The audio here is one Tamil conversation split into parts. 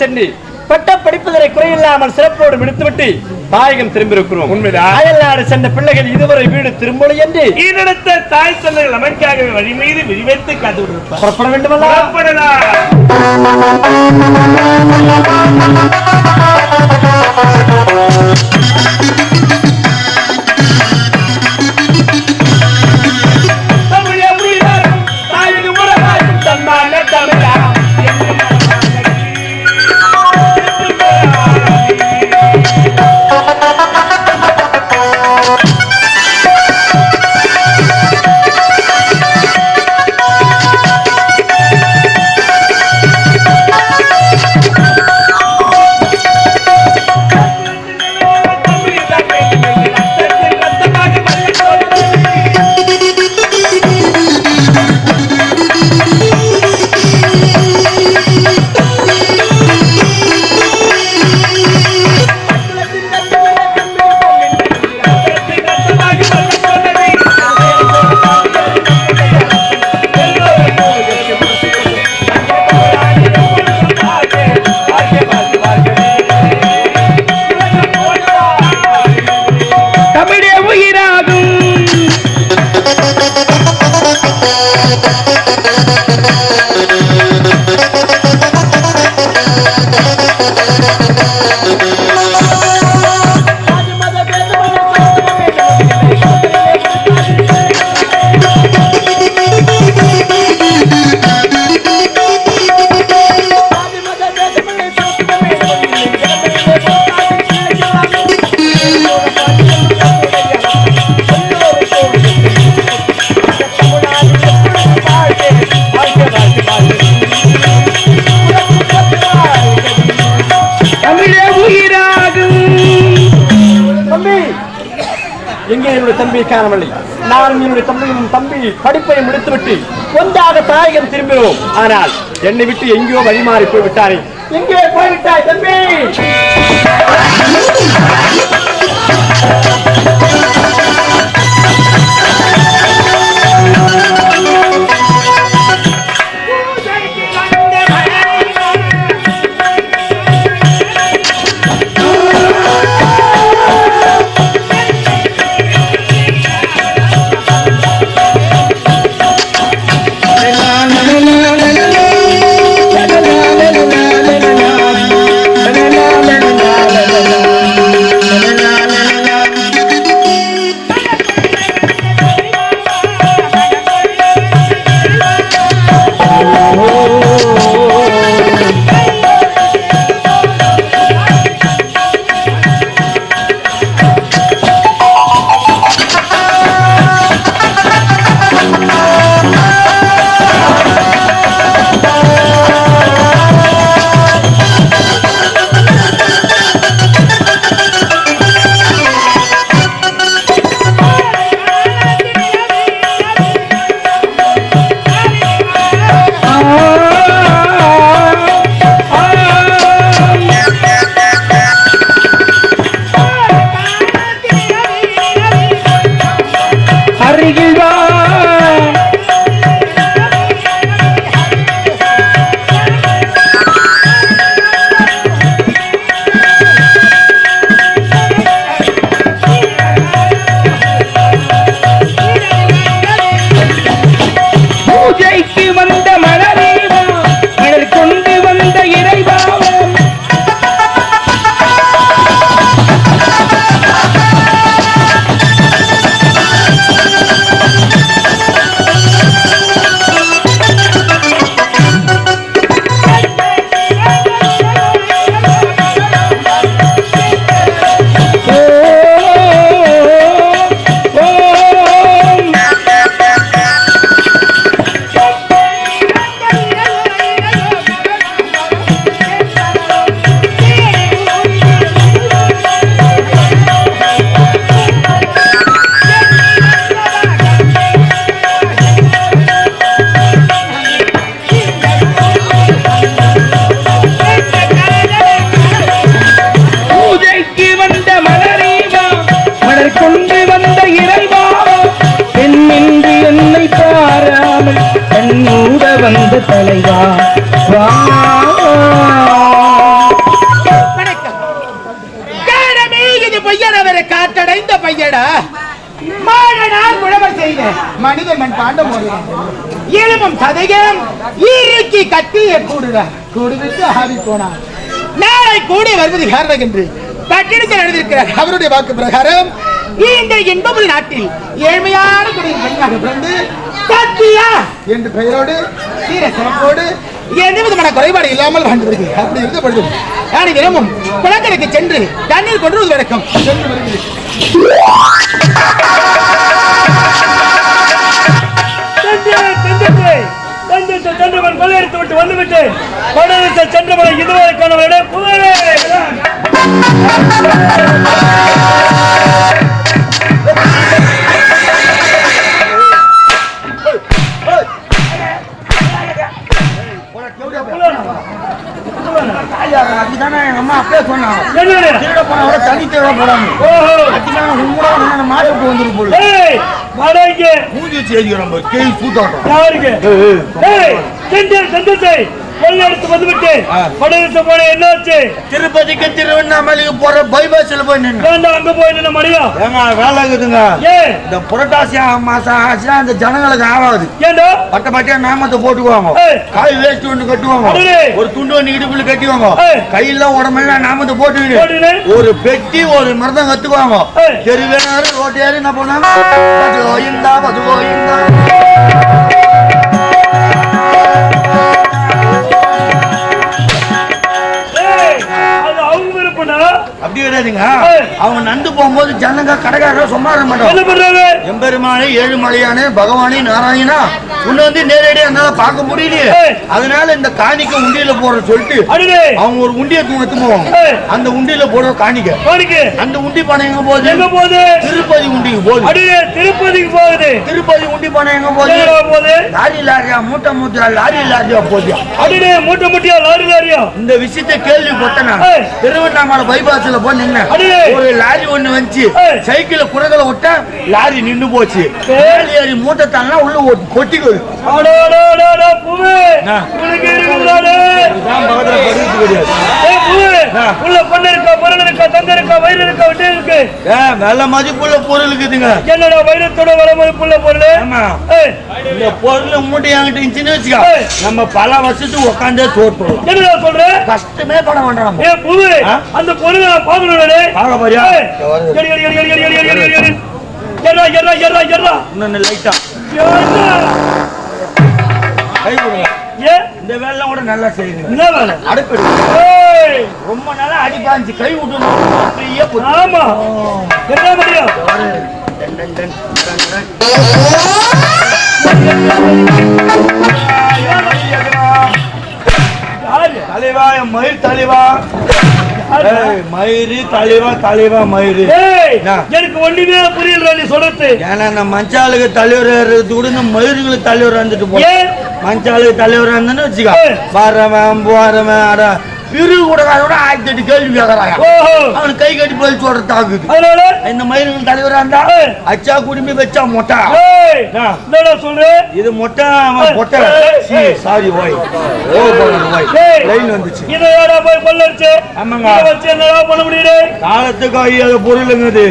சென்று பட்ட படிப்பதனை குறையில்லாமல் சிறப்போடு விடுத்துவிட்டு தாயகம் திரும்பியிருக்கிறோம். உண்மைதான். அயல்நாடு சென்ற பிள்ளைகள் இதுவரை வீடு திரும்பலை என்று ஈடெடுத்த தாய் தந்தைகள் நமக்காகவே வழி மீது விரிவைத்து காத்து விடுப்பார். புறப்பட வேண்டுமல்லா? தம்பி காணவில்லை. நான் என்னுடைய தம்பி படிப்பை முடித்துவிட்டு ஒன்றாக தாயகம் திரும்பினோம். ஆனால் என்னை விட்டு எங்கேயோ வழிமாறி போய்விட்டாரே. எங்கே போய்விட்டாய் தம்பி? la la la மனிதன் மண் பாண்டம் எலும்பும் சதையும் இறுக்கி கட்டிய கூடுவிட்டு ஆடி போனார். நாளை கூடி வருவது காரணம் என்று பட்டினத்தில் எழுதியிருக்கிறார். அவருடைய வாக்கு பிரகாரம் இந்த 80 நாட்டில் ஏழ்மையான குடியின் பெண்ணாக பிறந்து சத்தியா என்ற பெயரோடு சீர சிறப்போடு எந்த விதமான குறைபாடு இல்லாமல் வாழ்ந்தது. அப்படி இருந்த பொழுது நான் தினமும் குளக்கரைக்கு சென்று தண்ணீர் கொண்டு வழக்கம் சென்று வருகிறேன். சென்றவன் கொள்ளையடித்து விட்டு வந்துவிட்டேன். சென்றவனை இதுவரை காணவில்லை. புகழே அம்மா அப்பே சொன்னாங்க தனி தேவை போடாம மாட்டு வந்துட்டு போல மூஞ்சி செய்தி கொள்ளையடித்து வந்துவிட்டு படகு போன என்னாச்சு? திருப்பதிக்கு திருவண்ணாமலைக்கு போற பைபாஸ்ல போய் நின்று அங்க போய் நின்ன மணியா வேலை இருக்குதுங்க. இந்த புரட்டாசி மாசம் ஆச்சுன்னா அந்த ஜனங்களுக்கு ஆகாது. ஏண்டா பட்ட பட்டியா நாமத்தை போட்டுக்குவாங்க. காய் வேஸ்ட் ஒன்று கட்டுவாங்க. ஒரு துண்டு ஒன்று இடுப்புல கட்டுவாங்க. கையெல்லாம் உடம்பெல்லாம் நாமத்தை போட்டுக்கிட்டு ஒரு பெட்டி ஒரு மருந்தம் கத்துக்குவாங்க. தெருவேனாரு ரோட்டையாரு என்ன பண்ணாங்க? அப்படி கிடையாதுங்க. அவங்க நந்து போகும்போது ஜனங்க கடைக்கார சும்மா இருக்க மாட்டாங்க. எம்பெருமானே ஏழுமலையானே பகவானே நாராயணா உன்னை வந்து நேரடியா என்னால பார்க்க முடியலையே, அதனால இந்த காணிக்க உண்டியில போற சொல்லிட்டு அவங்க ஒரு உண்டியை தூங்கத்து போவாங்க. அந்த உண்டியில போடுற காணிக்க அந்த உண்டி பணம் எங்க போகுது? திருப்பதி உண்டிக்கு போகுது. திருப்பதிக்கு போகுது. திருப்பதி உண்டி பணம் எங்க போகுது? லாரி லாரியா மூட்டை மூட்டை லாரி லாரியா போகுது. மூட்டை மூட்டையா லாரி லாரியா? இந்த விஷயத்தை கேள்விப்பட்டேன். திருவண்ணாமலை பைபாஸ்ல போய் நின்ன ஒரு லாரி ஒண்ணு வந்துச்சு. சைக்கிள குரகல விட்டா லாரி நின்னு போச்சு. ஏறி மூட்டை தானா உள்ள கொட்டிக்கு நல்ல மதிப்புள்ள பொருள் இருக்குதுங்க. என்னடா வைரத்தோட வர மதிப்புள்ள பொருள்? இந்த பொருள் மூட்டை என்கிட்ட இருந்துச்சுன்னு வச்சுக்கோ, நம்ம பல வருஷத்துக்கு உட்காந்தே சோற்றுவோம். என்னடா சொல்ற? கஷ்டமே பட வேண்டாம். அந்த பொருளை நான் பார்க்கணும். பார்க்க போறியா? இந்த வேலை கூட நல்லா செய்யுங்க. அடுப்பு ரொம்ப நாளா அடிப்பாஞ்சு கை விட்டு. ஆமா என்ன முடியும்? தலைவா மயில் தலைவா மயிறு தலைவா தலைவா மயிறு எனக்கு ஒண்ணுமே புரியல நீ சொல்றது. ஏன்னா இந்த மஞ்சாளுக்கு தலைவர் கூட இந்த மயிர்களுக்கு தலைவர் வந்துட்டு போ. மஞ்சாளுக்கு தலைவர் இருந்தேன்னு வச்சுக்கோ, வரவன் போறவன் அட பிரிவு கூட 1008 கேள்வி கேட்கறாங்க. அவனுக்கு கை கட்டி போய் சொல்ற தாக்குது. இந்த மயிர்கள் தலைவரா இருந்தா அச்சா குடும்பி வச்சா மொட்டை சொல்ற. இது மொட்டை பொட்டை சாரி ஓய் லைன் வந்துச்சு. பண்ண முடியல. காலத்துக்கு ஐயாத பொருளுங்கிறது.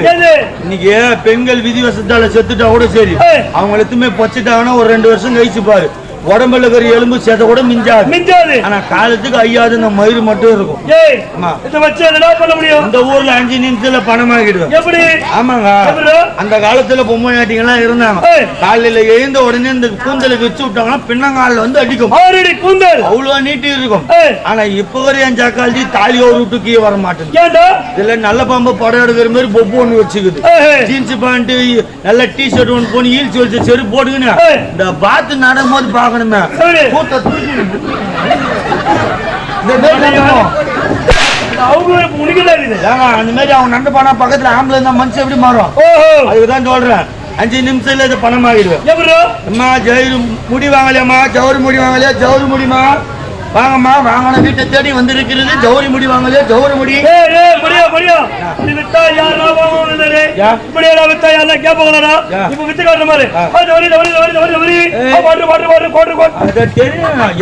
இன்னைக்கு பெண்கள் விதிவசத்தால செத்துட்டா கூட சரி, அவங்க எத்துமே பொச்சிட்டாங்கன்னா ஒரு 2 வருஷம் கழிச்சு பாரு உடம்புல இருக்கிற எலும்பு சேத கூட மிஞ்சாது. ஆனா காலத்துக்கு ஐயாது இந்த மயிறு மட்டும் இருக்கும். பண்ண முடியும். இந்த ஊர்ல 5 நிமிஷத்துல பணமாகிடுவேன். எப்படி? ஆமாங்க. அந்த காலத்துல பொம்மை நாட்டிங்கெல்லாம் இருந்தாங்க. காலையில எழுந்த உடனே இந்த கூந்தலை வச்சு விட்டாங்கன்னா பின்னங்கால வந்து அடிக்கும். கூந்தல் அவ்வளவு நீட்டி இருக்கும். ஆனா இப்ப வரை என் ஜாக்காலி தாலி ஒரு விட்டுக்கே வர மாட்டேன். இதுல நல்ல பாம்பு படம் எடுக்கிற மாதிரி பொப்பு ஒண்ணு வச்சுக்குது. ஜீன்ஸ் பேண்ட் நல்ல டி ஷர்ட் ஒண்ணு போன ஹீல்ஸ் வச்சு செரு போட்டுக்கின்னு இந்த பாத்து நடும் போது பாக்கணுமே அந்த மாதிரி அவன் நண்டு போனா பக்கத்துல ஆம்பளை இருந்தா மனுஷன் எப்படி மாறும்? அதுக்குதான் சொல்றேன் 5 நிமிஷத்துல இது பணம் ஆகிடுவேன். அம்மா ஜவுரி முடி வாங்கலையம்மா, ஜவுரி முடி வாங்கலையா? ஜவுரி முடிமா வாங்கம்மா, வாங்கணும். வீட்டை தேடி வந்து இருக்கிறது ஜவுரி முடி வாங்கலையா? ஜவுரி முடி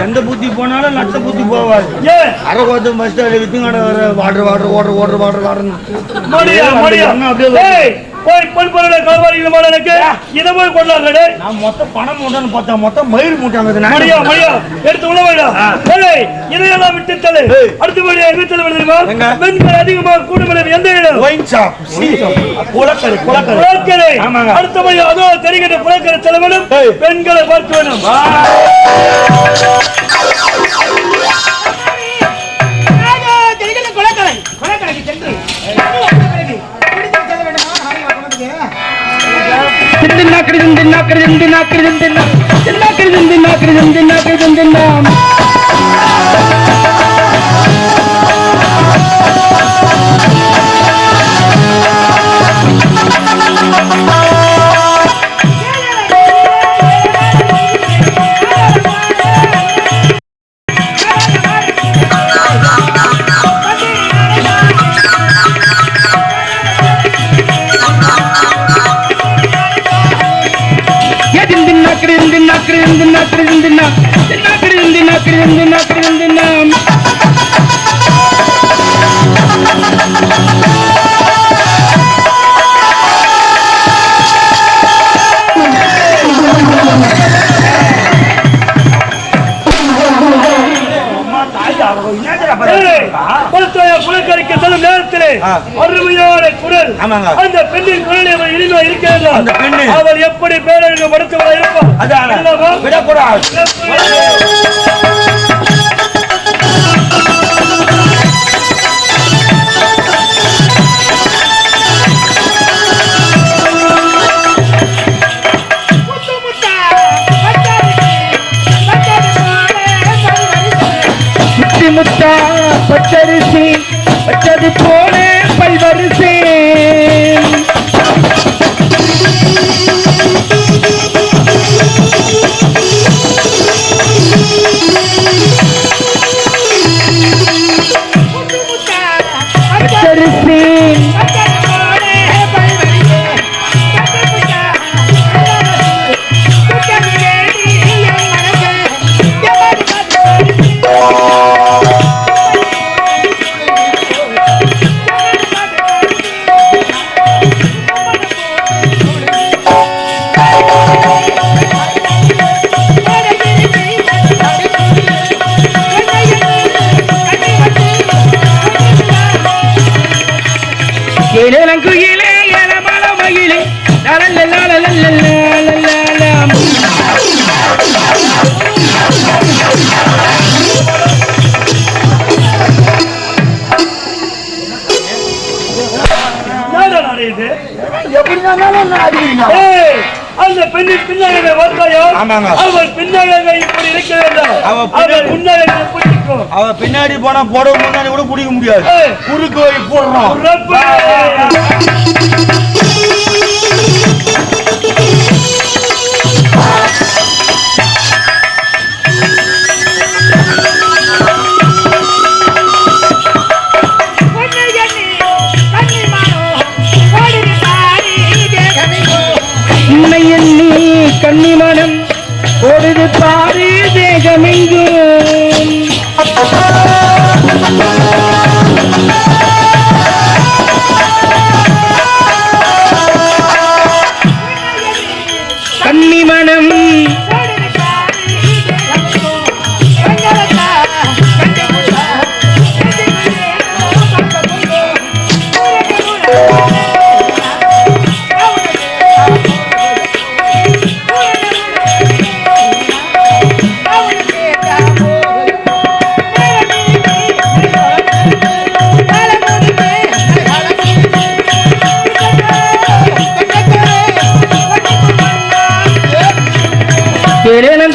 எந்த புத்தி போனாலும் நட்ட புத்தி போவாது. அரை கோத்து பஸ் ஸ்டாண்ட் வித்து water water water water water water போய் பொன்பொருளை காவாரிகளுமான எனக்கு இதை போய் கொண்டாடுறே. நான் மொத்தம் பணம் மூட்டைன்னு பார்த்தா மொத்தம் மயில் மூட்டாங்க. மடியா மடியா எடுத்து உள்ள வேடா. இதையெல்லாம் விட்டு தலை. அடுத்தபடியா எங்க தலை தெரியுமா? பெண்கள் அதிகமாக கூடுமளவு எந்த இடம்? Wine shop. குளக்கரை குளக்கரை குளக்கரை. அடுத்தபடியா அதோ தெரிகிற குளக்கரை செலவிடும் பெண்களை பார்க்க வேணும். குளக்கரைக்கு சென்று குளக்கரைக்கு செல்லும் நேரத்திலே அருமையான குரல். அந்த பெண்ணின் குரல் இனிமே இருக்கிறது. அவள் எப்படி பேரழிவு மருத்துவ இருப்பாள் விடக்கூடாது. முத்தா பச்சரிசி பச்சது போல பல்வரிசை பச்சரிசி குயிலே எலமல மகிழே அந்த பெண்ணின் பின்னழகை பார்த்தாயோ? அவள் பின்னழகை இப்படி இருக்க வேண்டாம். அவள் முன்னழகை பிடிக்கும். அவ பின்னாடி போனா போட முன்னாடி கூட பிடிக்க முடியாது. குறுக்கு வழி போடுறோம். கன்னிமனம் ஓடுது பாரி தேகமெங்கும் கன்னிமனம்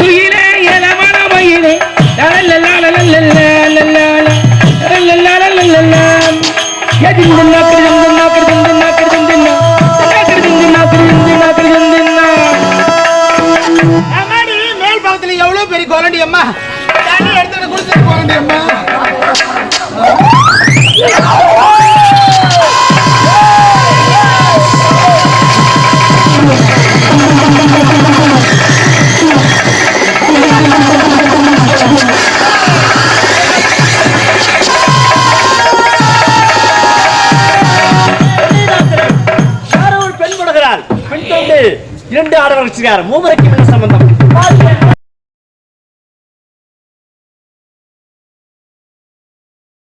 குயிலே எலமல மயிலே மேல் பாகத்துல எவ்வளவு பெரிய கோலண்டி அம்மா தண்ணி எடுத்து குடிச்சு கோலண்டி அம்மா ஆட வச்சிருக்காரு மூவருக்கு என்ன சம்பந்தம்